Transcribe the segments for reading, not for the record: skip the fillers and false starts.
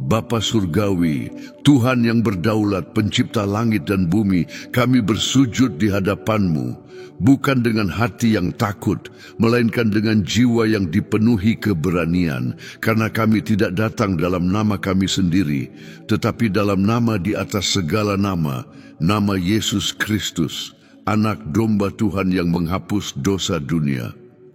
Bapa Surgawi, Tuhan yang berdaulat, pencipta langit dan bumi, kami bersujud di hadapan-Mu, bukan dengan hati yang takut, melainkan dengan jiwa yang dipenuhi keberanian, karena kami tidak datang dalam nama kami sendiri, tetapi dalam nama di atas segala nama, nama Yesus Kristus, Anak Domba Tuhan yang menghapus dosa dunia.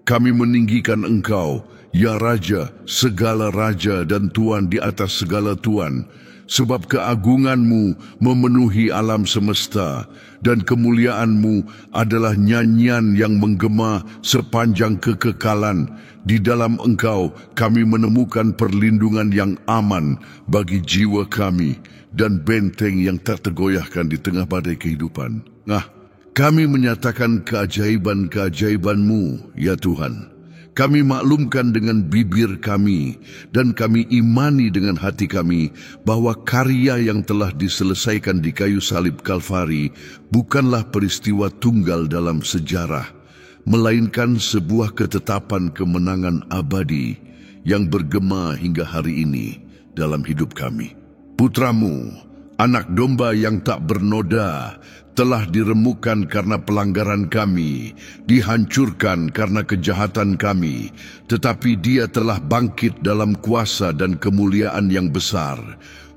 Kami meninggikan Engkau, ya Raja, segala Raja dan Tuan di atas segala Tuan, sebab keagungan-Mu memenuhi alam semesta, dan kemuliaan-Mu adalah nyanyian yang menggema sepanjang kekekalan. Di dalam Engkau kami menemukan perlindungan yang aman bagi jiwa kami, dan benteng yang tak tergoyahkan di tengah badai kehidupan. Kami menyatakan keajaiban-keajaiban-Mu, ya Tuhan. Kami maklumkan dengan bibir kami, dan kami imani dengan hati kami, bahwa karya yang telah diselesaikan di kayu salib Kalvari bukanlah peristiwa tunggal dalam sejarah, melainkan sebuah ketetapan kemenangan abadi yang bergema hingga hari ini dalam hidup kami. Putra-Mu, Anak Domba yang tak bernoda, telah diremukkan karena pelanggaran kami, dihancurkan karena kejahatan kami, tetapi Dia telah bangkit dalam kuasa dan kemuliaan yang besar,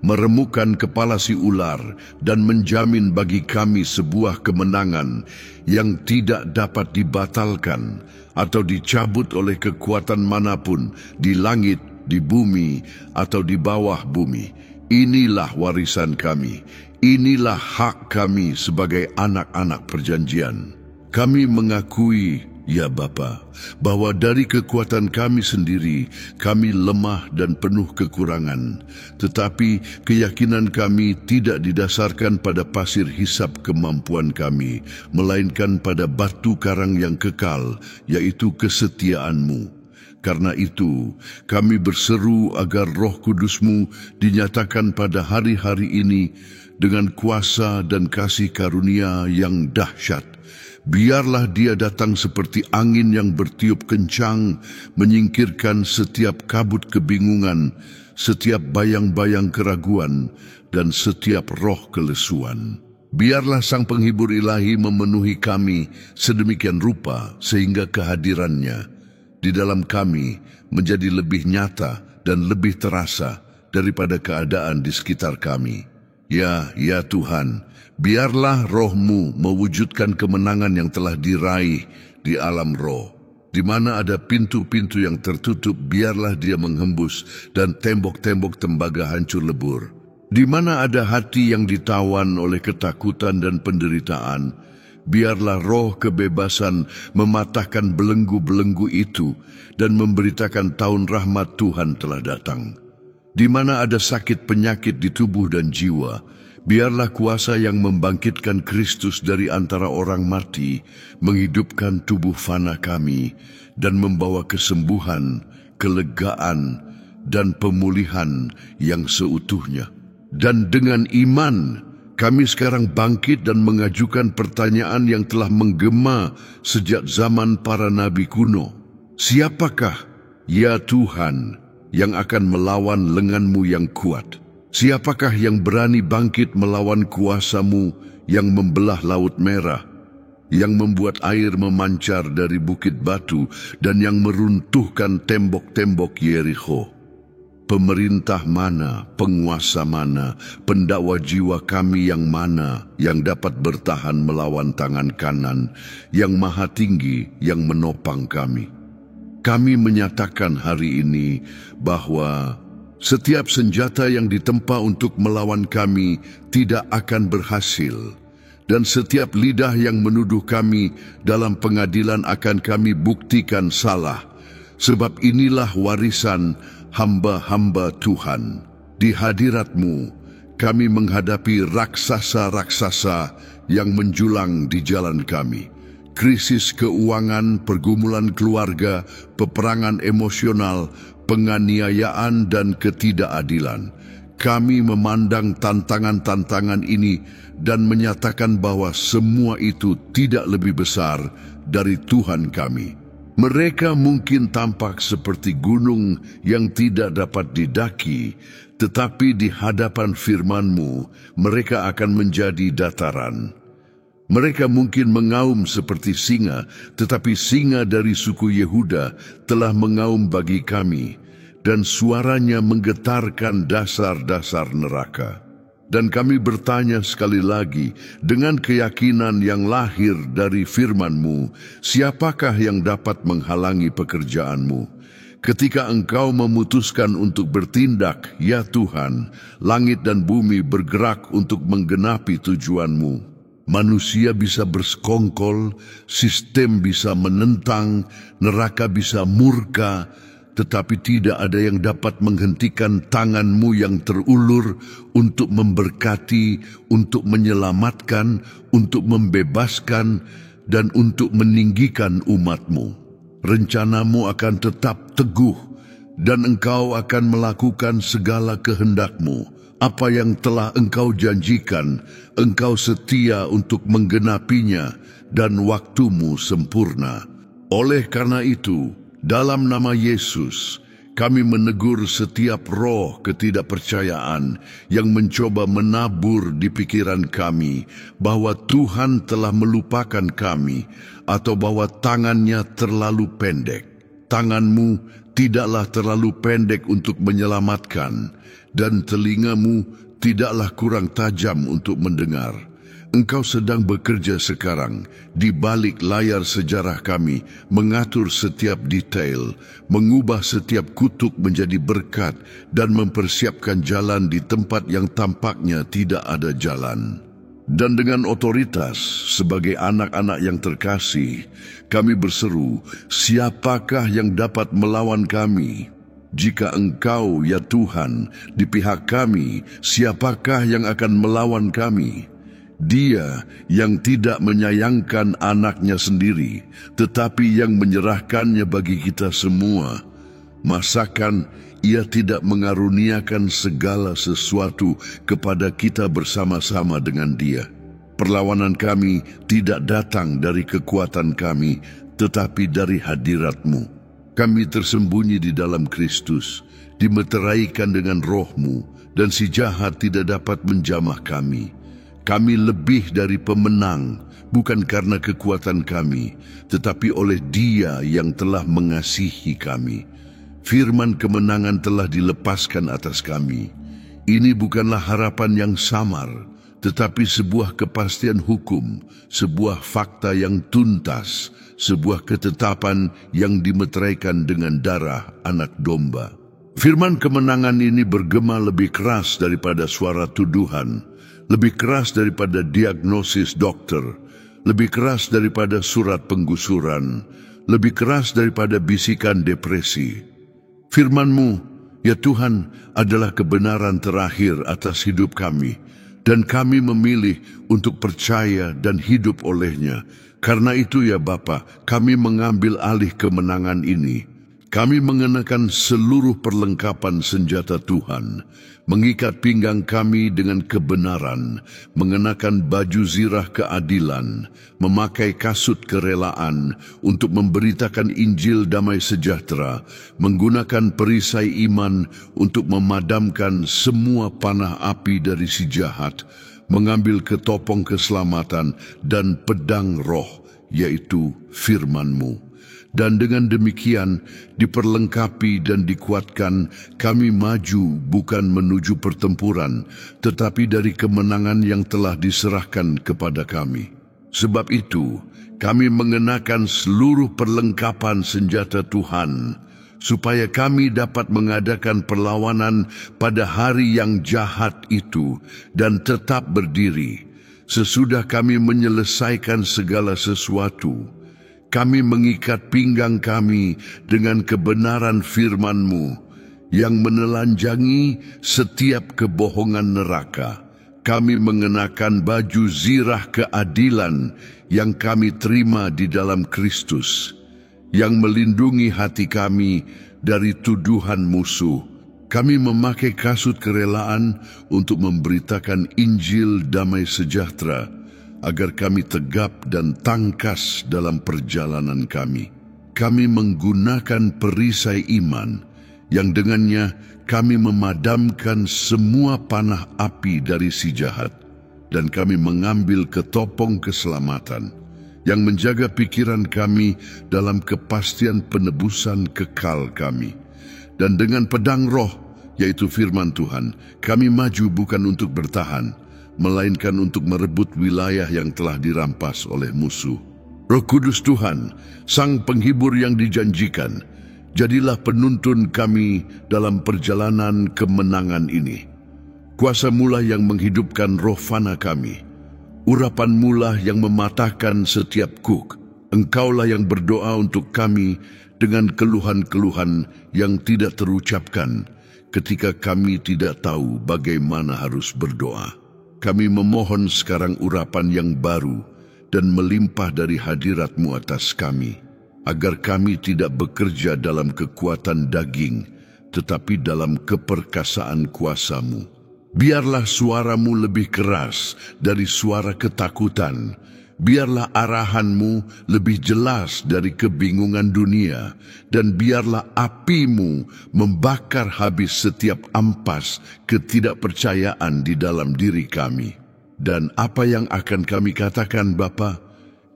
meremukkan kepala si ular dan menjamin bagi kami sebuah kemenangan yang tidak dapat dibatalkan atau dicabut oleh kekuatan manapun di langit, di bumi, atau di bawah bumi. Inilah warisan kami. Inilah hak kami sebagai anak-anak perjanjian. Kami mengakui, ya Bapa, bahwa dari kekuatan kami sendiri, kami lemah dan penuh kekurangan. Tetapi keyakinan kami tidak didasarkan pada pasir hisap kemampuan kami, melainkan pada batu karang yang kekal, yaitu kesetiaan-Mu. Karena itu, kami berseru agar Roh Kudus-Mu dinyatakan pada hari-hari ini dengan kuasa dan kasih karunia yang dahsyat. Biarlah Dia datang seperti angin yang bertiup kencang, menyingkirkan setiap kabut kebingungan, setiap bayang-bayang keraguan, dan setiap roh kelesuan. Biarlah Sang Penghibur Ilahi memenuhi kami sedemikian rupa sehingga kehadiran-Nya di dalam kami menjadi lebih nyata dan lebih terasa daripada keadaan di sekitar kami. Ya Tuhan, biarlah Roh-Mu mewujudkan kemenangan yang telah diraih di alam roh. Di mana ada pintu-pintu yang tertutup, biarlah Dia menghembus dan tembok-tembok tembaga hancur lebur. Di mana ada hati yang ditawan oleh ketakutan dan penderitaan, biarlah roh kebebasan mematahkan belenggu-belenggu itu dan memberitakan tahun rahmat Tuhan telah datang. Di mana ada sakit penyakit di tubuh dan jiwa, biarlah kuasa yang membangkitkan Kristus dari antara orang mati menghidupkan tubuh fana kami dan membawa kesembuhan, kelegaan, dan pemulihan yang seutuhnya. Dan dengan iman, kami sekarang bangkit dan mengajukan pertanyaan yang telah menggema sejak zaman para nabi kuno. Siapakah, ya Tuhan, yang akan melawan lengan-Mu yang kuat? Siapakah yang berani bangkit melawan kuasa-Mu yang membelah Laut Merah, yang membuat air memancar dari bukit batu, dan yang meruntuhkan tembok-tembok Yerikho? Pemerintah mana, penguasa mana, pendakwa jiwa kami yang mana yang dapat bertahan melawan tangan kanan yang maha tinggi yang menopang kami? Kami menyatakan hari ini bahwa setiap senjata yang ditempa untuk melawan kami tidak akan berhasil, dan setiap lidah yang menuduh kami dalam pengadilan akan kami buktikan salah, sebab inilah warisan hamba-hamba Tuhan. Di hadirat-Mu, kami menghadapi raksasa-raksasa yang menjulang di jalan kami. Krisis keuangan, pergumulan keluarga, peperangan emosional, penganiayaan, dan ketidakadilan. Kami memandang tantangan-tantangan ini dan menyatakan bahwa semua itu tidak lebih besar dari Tuhan kami. Mereka mungkin tampak seperti gunung yang tidak dapat didaki, tetapi di hadapan firman-Mu mereka akan menjadi dataran. Mereka mungkin mengaum seperti singa, tetapi singa dari suku Yehuda telah mengaum bagi kami, dan suaranya menggetarkan dasar-dasar neraka. Dan kami bertanya sekali lagi, dengan keyakinan yang lahir dari firman-Mu, siapakah yang dapat menghalangi pekerjaan-Mu? Ketika Engkau memutuskan untuk bertindak, ya Tuhan, langit dan bumi bergerak untuk menggenapi tujuan-Mu. Manusia bisa bersekongkol, sistem bisa menentang, neraka bisa murka, tetapi tidak ada yang dapat menghentikan tangan-Mu yang terulur untuk memberkati, untuk menyelamatkan, untuk membebaskan, dan untuk meninggikan umat-Mu. Rencana-Mu akan tetap teguh, dan Engkau akan melakukan segala kehendak-Mu. Apa yang telah Engkau janjikan, Engkau setia untuk menggenapinya, dan waktu-Mu sempurna. Oleh karena itu, dalam nama Yesus, kami menegur setiap roh ketidakpercayaan yang mencoba menabur di pikiran kami bahwa Tuhan telah melupakan kami atau bahwa tangannya terlalu pendek. Tangan-Mu tidaklah terlalu pendek untuk menyelamatkan, dan telinga-Mu tidaklah kurang tajam untuk mendengar. Engkau sedang bekerja sekarang di balik layar sejarah kami, mengatur setiap detail, mengubah setiap kutuk menjadi berkat, dan mempersiapkan jalan di tempat yang tampaknya tidak ada jalan. Dan dengan otoritas sebagai anak-anak yang terkasih, kami berseru, siapakah yang dapat melawan kami? Jika Engkau, ya Tuhan, di pihak kami, siapakah yang akan melawan kami? Dia yang tidak menyayangkan anaknya sendiri, tetapi yang menyerahkannya bagi kita semua. Masakan Ia tidak mengaruniakan segala sesuatu kepada kita bersama-sama dengan Dia? Perlawanan kami tidak datang dari kekuatan kami, tetapi dari hadirat-Mu. Kami tersembunyi di dalam Kristus, dimeteraikan dengan Roh-Mu, dan si jahat tidak dapat menjamah kami. Kami lebih dari pemenang, bukan karena kekuatan kami, tetapi oleh Dia yang telah mengasihi kami. Firman kemenangan telah dilepaskan atas kami. Ini bukanlah harapan yang samar, tetapi sebuah kepastian hukum, sebuah fakta yang tuntas, sebuah ketetapan yang dimeteraikan dengan darah anak domba. Firman kemenangan ini bergema lebih keras daripada suara tuduhan, lebih keras daripada diagnosis dokter, lebih keras daripada surat penggusuran, lebih keras daripada bisikan depresi. Firman-Mu, ya Tuhan, adalah kebenaran terakhir atas hidup kami, dan kami memilih untuk percaya dan hidup olehnya. Karena itu ya Bapa, kami mengambil alih kemenangan ini. Kami mengenakan seluruh perlengkapan senjata Tuhan, mengikat pinggang kami dengan kebenaran, mengenakan baju zirah keadilan, memakai kasut kerelaan untuk memberitakan Injil damai sejahtera, menggunakan perisai iman untuk memadamkan semua panah api dari si jahat, mengambil ketopong keselamatan dan pedang roh, yaitu firman-Mu. Dan dengan demikian diperlengkapi dan dikuatkan, kami maju bukan menuju pertempuran, tetapi dari kemenangan yang telah diserahkan kepada kami. Sebab itu, kami mengenakan seluruh perlengkapan senjata Tuhan, supaya kami dapat mengadakan perlawanan pada hari yang jahat itu dan tetap berdiri. Sesudah kami menyelesaikan segala sesuatu, kami mengikat pinggang kami dengan kebenaran firman-Mu yang menelanjangi setiap kebohongan neraka. Kami mengenakan baju zirah keadilan yang kami terima di dalam Kristus, yang melindungi hati kami dari tuduhan musuh. Kami memakai kasut kerelaan untuk memberitakan Injil damai sejahtera, agar kami tegap dan tangkas dalam perjalanan kami. Kami menggunakan perisai iman, yang dengannya kami memadamkan semua panah api dari si jahat, dan kami mengambil ketopong keselamatan, yang menjaga pikiran kami dalam kepastian penebusan kekal kami. Dan dengan pedang roh, yaitu firman Tuhan, kami maju bukan untuk bertahan, melainkan untuk merebut wilayah yang telah dirampas oleh musuh. Roh Kudus Tuhan, Sang Penghibur yang dijanjikan, jadilah penuntun kami dalam perjalanan kemenangan ini. Kuasa-Mu yang menghidupkan roh fana kami. Urapan-Mu yang mematahkan setiap kuk. Engkaulah yang berdoa untuk kami dengan keluhan-keluhan yang tidak terucapkan ketika kami tidak tahu bagaimana harus berdoa. Kami memohon sekarang urapan yang baru dan melimpah dari hadirat-Mu atas kami, agar kami tidak bekerja dalam kekuatan daging, tetapi dalam keperkasaan kuasa-Mu. Biarlah suara-Mu lebih keras dari suara ketakutan. Biarlah arahan-Mu lebih jelas dari kebingungan dunia, dan biarlah api-Mu membakar habis setiap ampas ketidakpercayaan di dalam diri kami. Dan apa yang akan kami katakan, Bapa,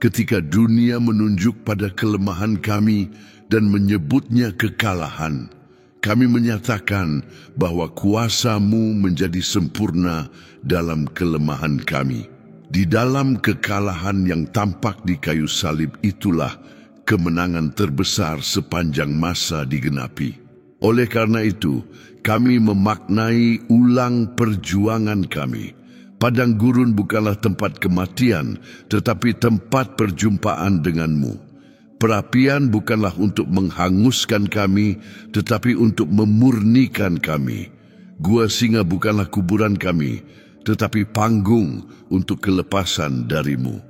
ketika dunia menunjuk pada kelemahan kami dan menyebutnya kekalahan? Kami menyatakan bahwa kuasa-Mu menjadi sempurna dalam kelemahan kami. Di dalam kekalahan yang tampak di kayu salib itulah kemenangan terbesar sepanjang masa digenapi. Oleh karena itu, kami memaknai ulang perjuangan kami. Padang gurun bukanlah tempat kematian, tetapi tempat perjumpaan denganmu. Perapian bukanlah untuk menghanguskan kami, tetapi untuk memurnikan kami. Gua singa bukanlah kuburan kami, tetapi panggung untuk kelepasan darimu.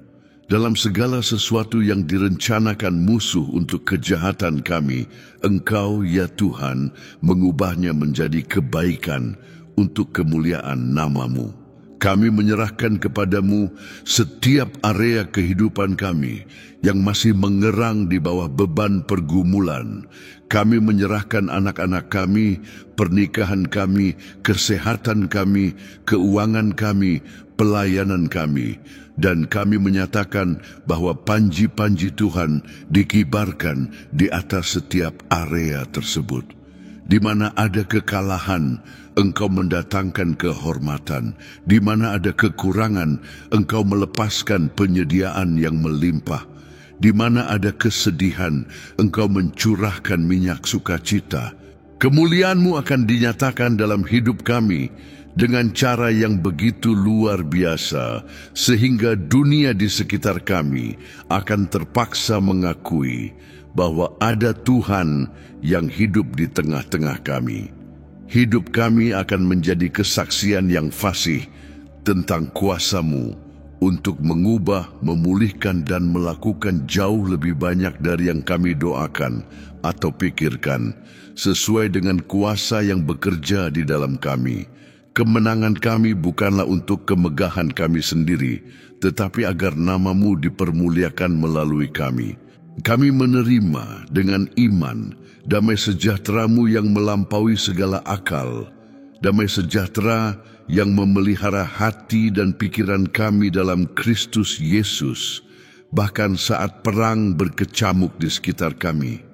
Dalam segala sesuatu yang direncanakan musuh untuk kejahatan kami, Engkau, ya Tuhan, mengubahnya menjadi kebaikan untuk kemuliaan nama-Mu. Kami menyerahkan kepadamu setiap area kehidupan kami yang masih mengerang di bawah beban pergumulan. Kami menyerahkan anak-anak kami, pernikahan kami, kesehatan kami, keuangan kami, pelayanan kami. Dan kami menyatakan bahwa panji-panji Tuhan dikibarkan di atas setiap area tersebut. Di mana ada kekalahan, Engkau mendatangkan kehormatan. Di mana ada kekurangan, Engkau melepaskan penyediaan yang melimpah. Di mana ada kesedihan, Engkau mencurahkan minyak sukacita. Kemuliaan-Mu akan dinyatakan dalam hidup kami dengan cara yang begitu luar biasa, sehingga dunia di sekitar kami akan terpaksa mengakui bahwa ada Tuhan yang hidup di tengah-tengah kami. Hidup kami akan menjadi kesaksian yang fasih tentang kuasa-Mu untuk mengubah, memulihkan, dan melakukan jauh lebih banyak dari yang kami doakan atau pikirkan, sesuai dengan kuasa yang bekerja di dalam kami. Kemenangan kami bukanlah untuk kemegahan kami sendiri, tetapi agar nama-Mu dipermuliakan melalui kami. Kami menerima dengan iman damai sejahtera-Mu yang melampaui segala akal, damai sejahtera yang memelihara hati dan pikiran kami dalam Kristus Yesus, bahkan saat perang berkecamuk di sekitar kami.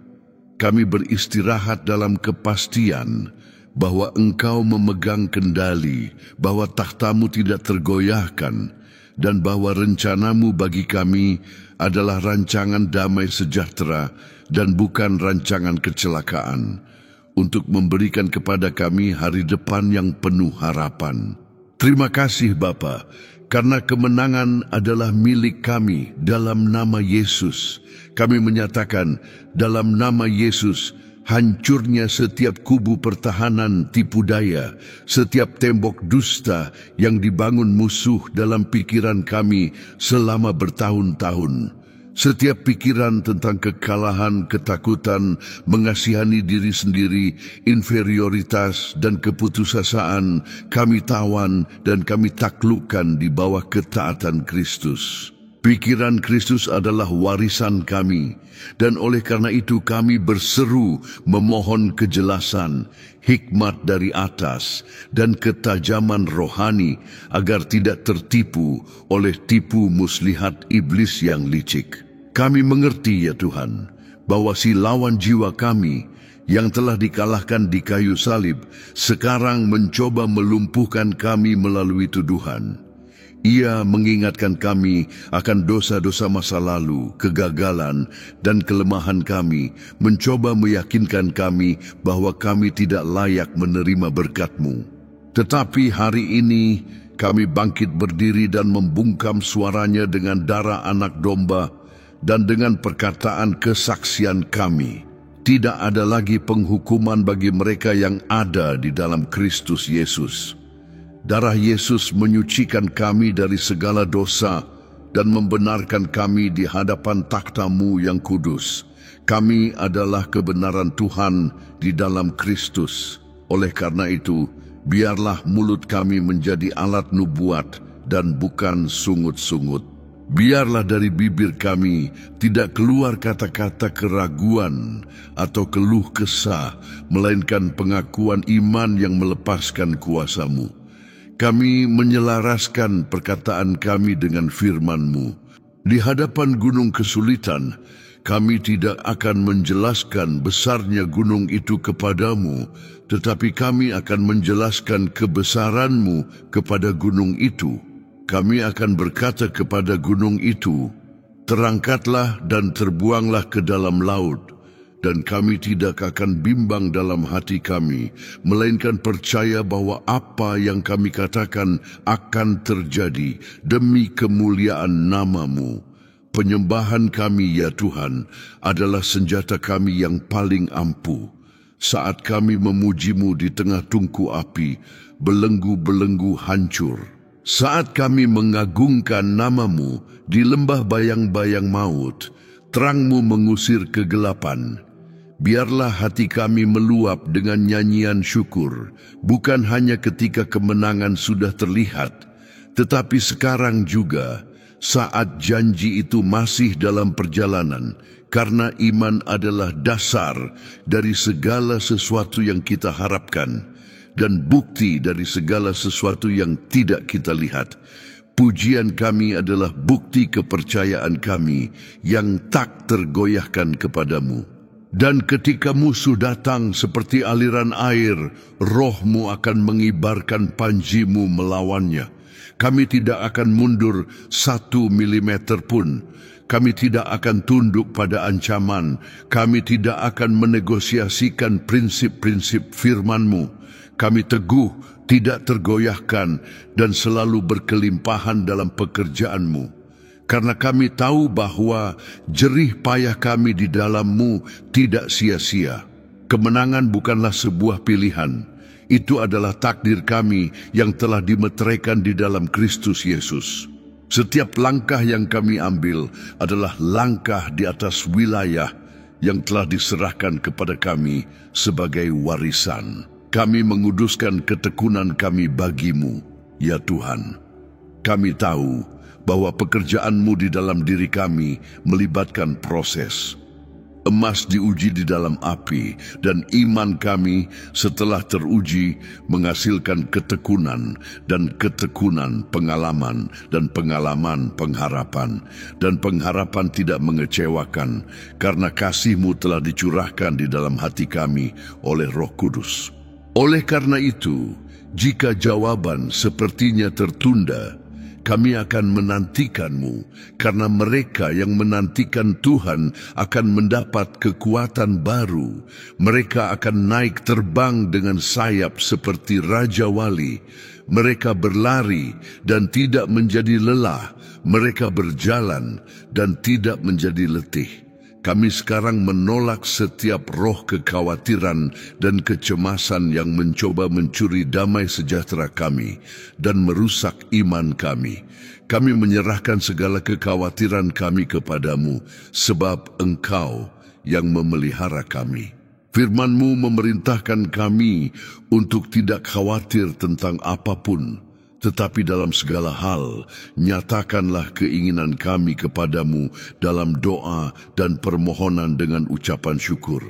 Kami beristirahat dalam kepastian bahwa Engkau memegang kendali, bahwa takhta-Mu tidak tergoyahkan, dan bahwa rencana-Mu bagi kami adalah rancangan damai sejahtera dan bukan rancangan kecelakaan, untuk memberikan kepada kami hari depan yang penuh harapan. Terima kasih Bapa, karena kemenangan adalah milik kami dalam nama Yesus. Kami menyatakan dalam nama Yesus, hancurnya setiap kubu pertahanan tipu daya, setiap tembok dusta yang dibangun musuh dalam pikiran kami selama bertahun-tahun. Setiap pikiran tentang kekalahan, ketakutan, mengasihani diri sendiri, inferioritas, dan keputusasaan kami tawan dan kami taklukkan di bawah ketaatan Kristus. Pikiran Kristus adalah warisan kami, dan oleh karena itu kami berseru memohon kejelasan, hikmat dari atas, dan ketajaman rohani agar tidak tertipu oleh tipu muslihat iblis yang licik. Kami mengerti ya Tuhan, bahwa si lawan jiwa kami yang telah dikalahkan di kayu salib sekarang mencoba melumpuhkan kami melalui tuduhan. Ia mengingatkan kami akan dosa-dosa masa lalu, kegagalan, dan kelemahan kami, mencoba meyakinkan kami bahwa kami tidak layak menerima berkat-Mu. Tetapi hari ini kami bangkit berdiri dan membungkam suaranya dengan darah anak domba dan dengan perkataan kesaksian kami. Tidak ada lagi penghukuman bagi mereka yang ada di dalam Kristus Yesus. Darah Yesus menyucikan kami dari segala dosa dan membenarkan kami di hadapan takhta-Mu yang kudus. Kami adalah kebenaran Tuhan di dalam Kristus. Oleh karena itu, biarlah mulut kami menjadi alat nubuat dan bukan sungut-sungut. Biarlah dari bibir kami tidak keluar kata-kata keraguan atau keluh kesah, melainkan pengakuan iman yang melepaskan kuasa-Mu. Kami menyelaraskan perkataan kami dengan firman-Mu. Di hadapan gunung kesulitan, kami tidak akan menjelaskan besarnya gunung itu kepadamu, tetapi kami akan menjelaskan kebesaran-Mu kepada gunung itu. Kami akan berkata kepada gunung itu, terangkatlah dan terbuanglah ke dalam laut. Dan kami tidak akan bimbang dalam hati kami, melainkan percaya bahwa apa yang kami katakan akan terjadi demi kemuliaan nama-Mu. Penyembahan kami, ya Tuhan, adalah senjata kami yang paling ampuh. Saat kami memuji-Mu di tengah tungku api, belenggu-belenggu hancur. Saat kami mengagungkan nama-Mu di lembah bayang-bayang maut, terang-Mu mengusir kegelapan. Biarlah hati kami meluap dengan nyanyian syukur, bukan hanya ketika kemenangan sudah terlihat, tetapi sekarang juga, saat janji itu masih dalam perjalanan, karena iman adalah dasar dari segala sesuatu yang kita harapkan, dan bukti dari segala sesuatu yang tidak kita lihat. Pujian kami adalah bukti kepercayaan kami yang tak tergoyahkan kepadamu. Dan ketika musuh datang seperti aliran air, roh-Mu akan mengibarkan panji-Mu melawannya. Kami tidak akan mundur 1 milimeter pun. Kami tidak akan tunduk pada ancaman. Kami tidak akan menegosiasikan prinsip-prinsip firman-Mu. Kami teguh, tidak tergoyahkan, dan selalu berkelimpahan dalam pekerjaan-Mu. Karena kami tahu bahwa jerih payah kami di dalam-Mu tidak sia-sia. Kemenangan bukanlah sebuah pilihan. Itu adalah takdir kami yang telah dimeteraikan di dalam Kristus Yesus. Setiap langkah yang kami ambil adalah langkah di atas wilayah yang telah diserahkan kepada kami sebagai warisan. Kami menguduskan ketekunan kami bagi-Mu, ya Tuhan. Kami tahu bahwa pekerjaan-Mu di dalam diri kami melibatkan proses. Emas diuji di dalam api, dan iman kami setelah teruji menghasilkan ketekunan, dan ketekunan pengalaman, dan pengalaman pengharapan. Dan pengharapan tidak mengecewakan, karena kasih-Mu telah dicurahkan di dalam hati kami oleh Roh Kudus. Oleh karena itu, jika jawaban sepertinya tertunda, kami akan menantikan-Mu, karena mereka yang menantikan Tuhan akan mendapat kekuatan baru. Mereka akan naik terbang dengan sayap seperti Raja Wali. Mereka berlari dan tidak menjadi lelah. Mereka berjalan dan tidak menjadi letih. Kami sekarang menolak setiap roh kekhawatiran dan kecemasan yang mencoba mencuri damai sejahtera kami dan merusak iman kami. Kami menyerahkan segala kekhawatiran kami kepadamu, sebab Engkau yang memelihara kami. Firman-Mu memerintahkan kami untuk tidak khawatir tentang apapun, Tetapi dalam segala hal, nyatakanlah keinginan kami kepadamu dalam doa dan permohonan dengan ucapan syukur.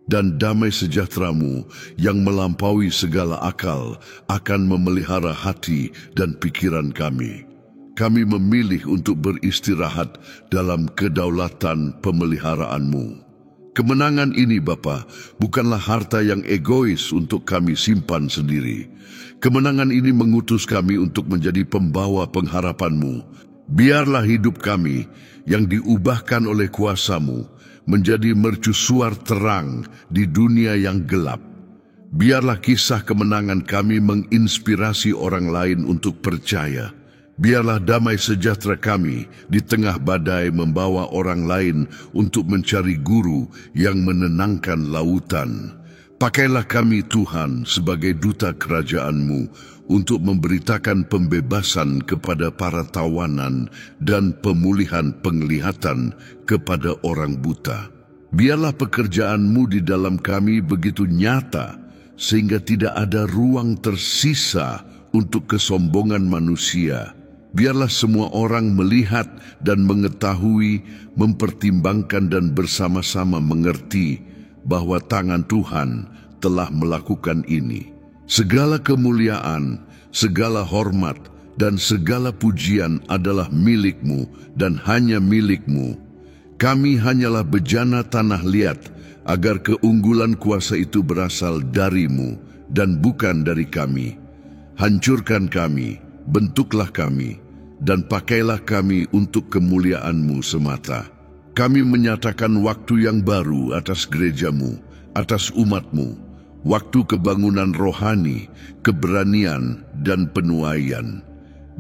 Dan damai sejahtera-Mu yang melampaui segala akal akan memelihara hati dan pikiran kami. Kami memilih untuk beristirahat dalam kedaulatan pemeliharaan-Mu. Kemenangan ini, Bapa, bukanlah harta yang egois untuk kami simpan sendiri. Kemenangan ini mengutus kami untuk menjadi pembawa pengharapan-Mu. Biarlah hidup kami yang diubahkan oleh kuasa-Mu menjadi mercusuar terang di dunia yang gelap. Biarlah kisah kemenangan kami menginspirasi orang lain untuk percaya. Biarlah damai sejahtera kami di tengah badai membawa orang lain untuk mencari guru yang menenangkan lautan. Pakailah kami, Tuhan, sebagai duta kerajaan-Mu untuk memberitakan pembebasan kepada para tawanan dan pemulihan penglihatan kepada orang buta. Biarlah pekerjaan-Mu di dalam kami begitu nyata sehingga tidak ada ruang tersisa untuk kesombongan manusia. Biarlah semua orang melihat dan mengetahui, mempertimbangkan dan bersama-sama mengerti bahwa tangan Tuhan telah melakukan ini. Segala kemuliaan, segala hormat, dan segala pujian adalah milik-Mu dan hanya milik-Mu. Kami hanyalah bejana tanah liat, agar keunggulan kuasa itu berasal dari-Mu dan bukan dari kami. Hancurkan kami, bentuklah kami, dan pakailah kami untuk kemuliaan-Mu semata. Kami menyatakan waktu yang baru atas gereja-Mu, atas umat-Mu, waktu kebangunan rohani, keberanian, dan penuaian.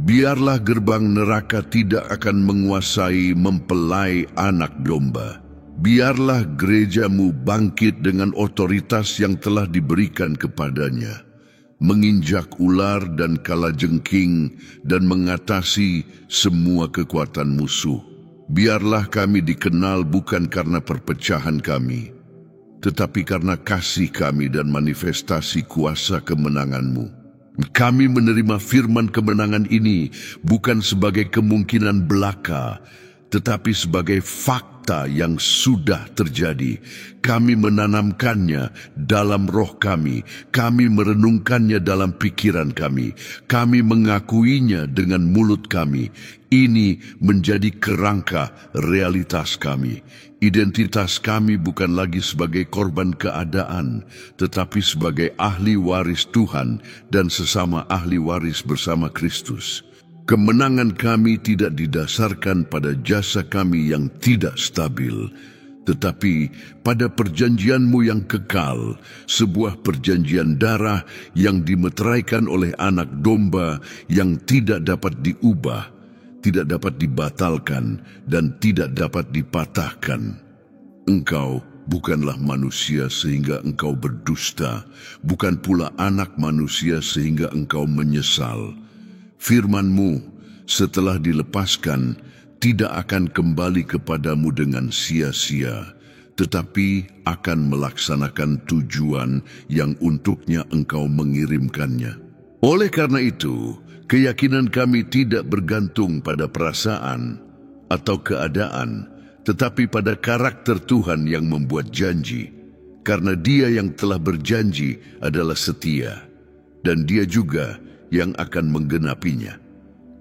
Biarlah gerbang neraka tidak akan menguasai mempelai anak domba. Biarlah gereja-Mu bangkit dengan otoritas yang telah diberikan kepadanya, menginjak ular dan kalajengking dan mengatasi semua kekuatan musuh. Biarlah kami dikenal bukan karena perpecahan kami, tetapi karena kasih kami dan manifestasi kuasa kemenangan-Mu. Kami menerima firman kemenangan ini bukan sebagai kemungkinan belaka, tetapi sebagai fakta yang sudah terjadi. Kami menanamkannya dalam roh kami merenungkannya dalam pikiran kami mengakuinya dengan mulut kami. Ini menjadi kerangka realitas kami. Identitas kami bukan lagi sebagai korban keadaan, tetapi sebagai ahli waris Tuhan dan sesama ahli waris bersama Kristus. Kemenangan kami tidak didasarkan pada jasa kami yang tidak stabil, tetapi pada perjanjian-Mu yang kekal, sebuah perjanjian darah yang dimeteraikan oleh anak domba yang tidak dapat diubah, tidak dapat dibatalkan, dan tidak dapat dipatahkan. Engkau bukanlah manusia sehingga engkau berdusta, bukan pula anak manusia sehingga engkau menyesal. Firman-Mu setelah dilepaskan tidak akan kembali kepadamu dengan sia-sia, tetapi akan melaksanakan tujuan yang untuknya engkau mengirimkannya. Oleh karena itu, keyakinan kami tidak bergantung pada perasaan atau keadaan, tetapi pada karakter Tuhan yang membuat janji, karena Dia yang telah berjanji adalah setia, dan Dia juga yang akan menggenapinya.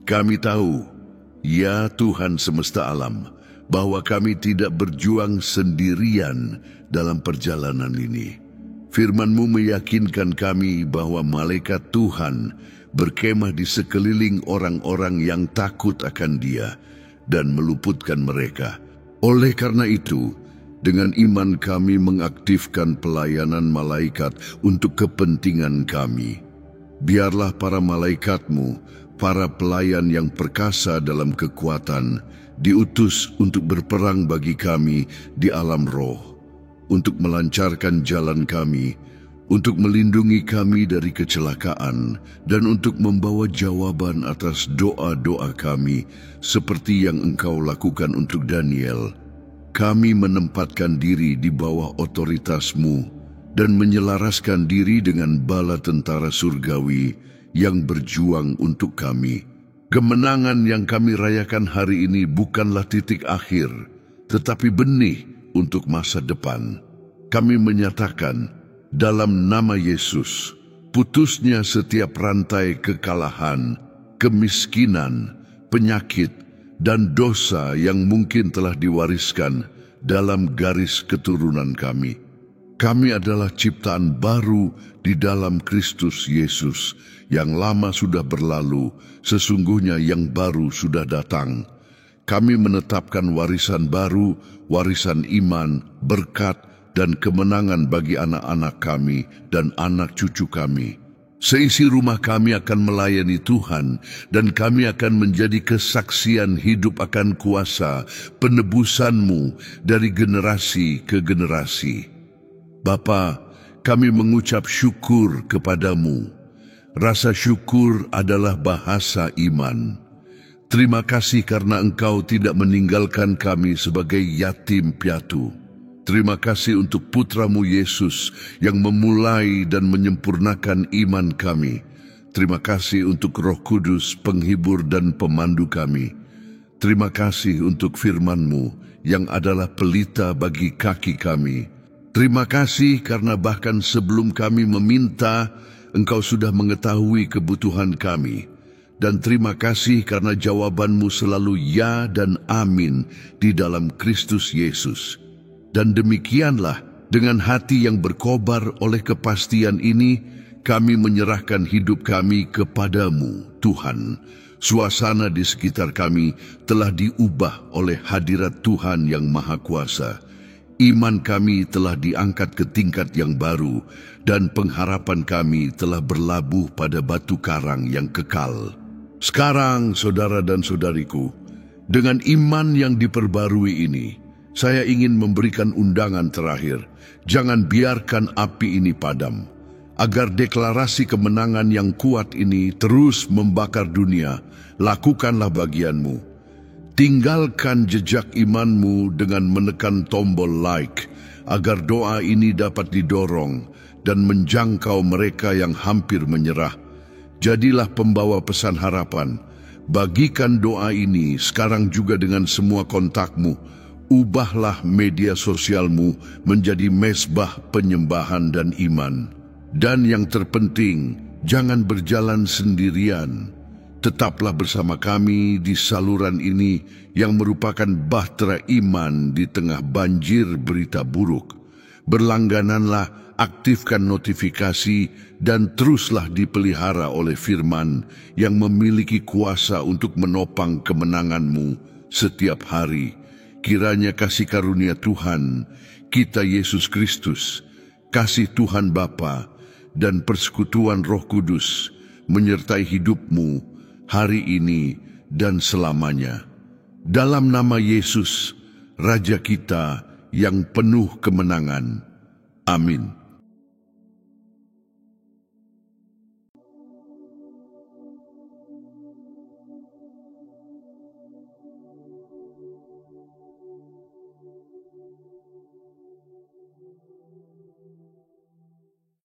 Kami tahu, ya Tuhan semesta alam, bahwa kami tidak berjuang sendirian dalam perjalanan ini. Firman-Mu meyakinkan kami bahwa malaikat Tuhan berkemah di sekeliling orang-orang yang takut akan Dia dan meluputkan mereka. Oleh karena itu, dengan iman kami mengaktifkan pelayanan malaikat untuk kepentingan kami. Biarlah para malaikat-Mu, para pelayan yang perkasa dalam kekuatan, diutus untuk berperang bagi kami di alam roh, untuk melancarkan jalan kami, untuk melindungi kami dari kecelakaan, dan untuk membawa jawaban atas doa-doa kami, seperti yang Engkau lakukan untuk Daniel. Kami menempatkan diri di bawah otoritas-Mu, dan menyelaraskan diri dengan bala tentara surgawi yang berjuang untuk kami. Kemenangan yang kami rayakan hari ini bukanlah titik akhir, tetapi benih untuk masa depan. Kami menyatakan, dalam nama Yesus, putusnya setiap rantai kekalahan, kemiskinan, penyakit, dan dosa yang mungkin telah diwariskan dalam garis keturunan kami. Kami adalah ciptaan baru di dalam Kristus Yesus. Yang lama sudah berlalu, sesungguhnya yang baru sudah datang. Kami menetapkan warisan baru, warisan iman, berkat, dan kemenangan bagi anak-anak kami dan anak cucu kami. Seisi rumah kami akan melayani Tuhan, dan kami akan menjadi kesaksian hidup akan kuasa penebusan-Mu dari generasi ke generasi. Bapa, kami mengucap syukur kepadamu. Rasa syukur adalah bahasa iman. Terima kasih karena Engkau tidak meninggalkan kami sebagai yatim piatu. Terima kasih untuk Putra-Mu Yesus yang memulai dan menyempurnakan iman kami. Terima kasih untuk Roh Kudus, penghibur dan pemandu kami. Terima kasih untuk firman-Mu yang adalah pelita bagi kaki kami. Terima kasih karena bahkan sebelum kami meminta, Engkau sudah mengetahui kebutuhan kami. Dan terima kasih karena jawaban-Mu selalu ya dan amin di dalam Kristus Yesus. Dan demikianlah, dengan hati yang berkobar oleh kepastian ini, kami menyerahkan hidup kami kepadamu, Tuhan. Suasana di sekitar kami telah diubah oleh hadirat Tuhan yang Maha Kuasa. Iman kami telah diangkat ke tingkat yang baru, dan pengharapan kami telah berlabuh pada batu karang yang kekal. Sekarang, saudara dan saudariku, dengan iman yang diperbarui ini, saya ingin memberikan undangan terakhir. Jangan biarkan api ini padam. Agar deklarasi kemenangan yang kuat ini terus membakar dunia, lakukanlah bagianmu. Tinggalkan jejak imanmu dengan menekan tombol like, agar doa ini dapat didorong dan menjangkau mereka yang hampir menyerah. Jadilah pembawa pesan harapan. Bagikan doa ini sekarang juga dengan semua kontakmu. Ubahlah media sosialmu menjadi mezbah penyembahan dan iman. Dan yang terpenting, jangan berjalan sendirian. Tetaplah bersama kami di saluran ini yang merupakan bahtera iman di tengah banjir berita buruk. Berlanggananlah, aktifkan notifikasi, dan teruslah dipelihara oleh firman yang memiliki kuasa untuk menopang kemenanganmu setiap hari. Kiranya kasih karunia Tuhan, kita Yesus Kristus, kasih Tuhan Bapa, dan persekutuan Roh Kudus menyertai hidupmu hari ini dan selamanya. Dalam nama Yesus, Raja kita yang penuh kemenangan. Amin.